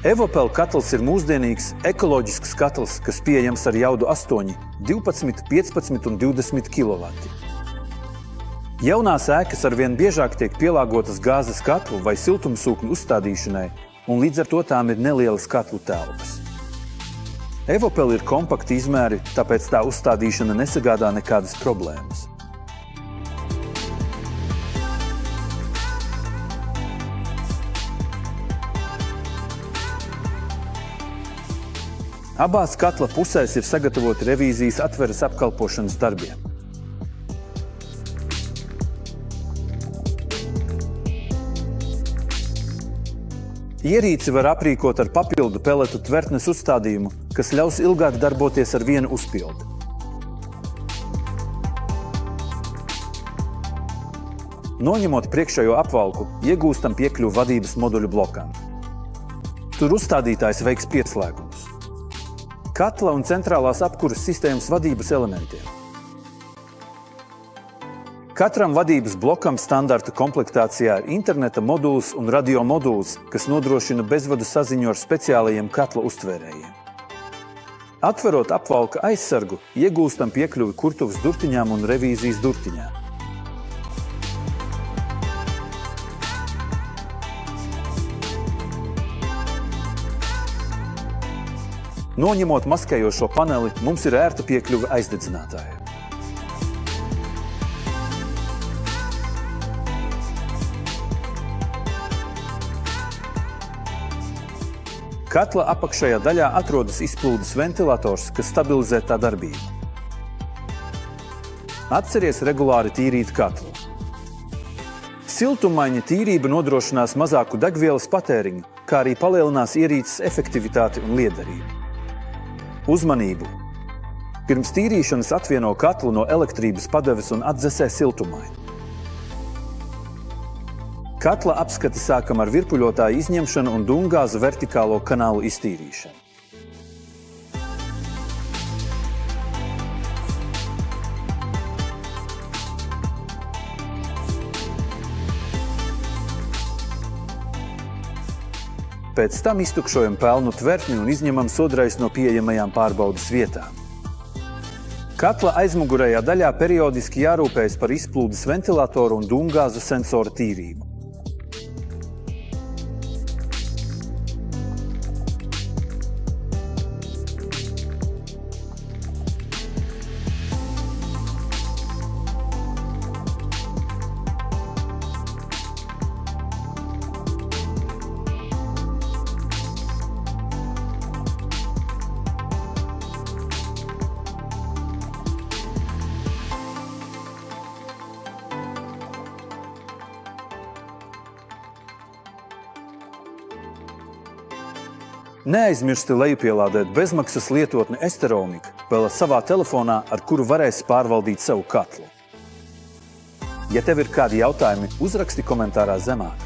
Evopel katls ir mūsdienīgs, ekoloģisks katls, kas pieejams ar jaudu 8, 12, 15 un 20 kW. Jaunās ēkas arvien biežāk tiek pielāgotas gāzes katlu vai siltumsūkņu uzstādīšanai, un līdz ar to tām ir nelielas katlu telpas. Evopel ir kompakti izmēri, tāpēc tā uzstādīšana nesagādā nekādas problēmas. Abās katla pusēs ir sagatavoti revīzijas atveres apkalpošanas darbiem. Ierīci var aprīkot ar papildu peletu tvertnes uzstādījumu, kas ļaus ilgāk darboties ar vienu uzpildi. Noņemot priekšējo apvalku, iegūstam piekļuvi vadības moduļu blokām. Tur uzstādītājs veiks pieslēgumus. Katla un centrālās apkuras sistēmas vadības elementiem. Katram vadības blokam standarta komplektācijā ir interneta moduls un radio moduls, kas nodrošina bezvadu saziņu ar speciālajiem katla uztvērējiem. Atverot apvalka aizsargu, iegūstam piekļuvi kurtuves durtiņām un revīzijas durtiņām. Noņemot maskējošo paneli, mums ir ērta piekļuve aizdedzinātājiem. Katla apakšējā daļā atrodas izplūdes ventilators, kas stabilizē tā darbību. Atceries regulāri tīrīt katlu. Siltummaiņa tīrība nodrošinās mazāku degvielas patēriņu, kā arī palielinās ierīces efektivitāti un liederību. Uzmanību! Pirms tīrīšanas atvieno katlu no elektrības padeves un atdzesē siltumaiņu. Katla apskati sākam ar virpuļotāju izņemšanu un dūmgāzu vertikālo kanālu iztīrīšanu. Pēc tam iztukšojam pelnu tvertni un izņemam sodrais no pieejamajām pārbaudes vietām. Katla aizmugurējā daļā periodiski jārūpējas par izplūdes ventilatoru un dūmgāzu sensoru tīrību. Neaizmirsti lejupielādēt bezmaksas lietotni Esteromik vēl savā telefonā, ar kuru varēsi pārvaldīt savu katlu. Ja tev ir kādi jautājumi, uzraksti komentārā zemāk.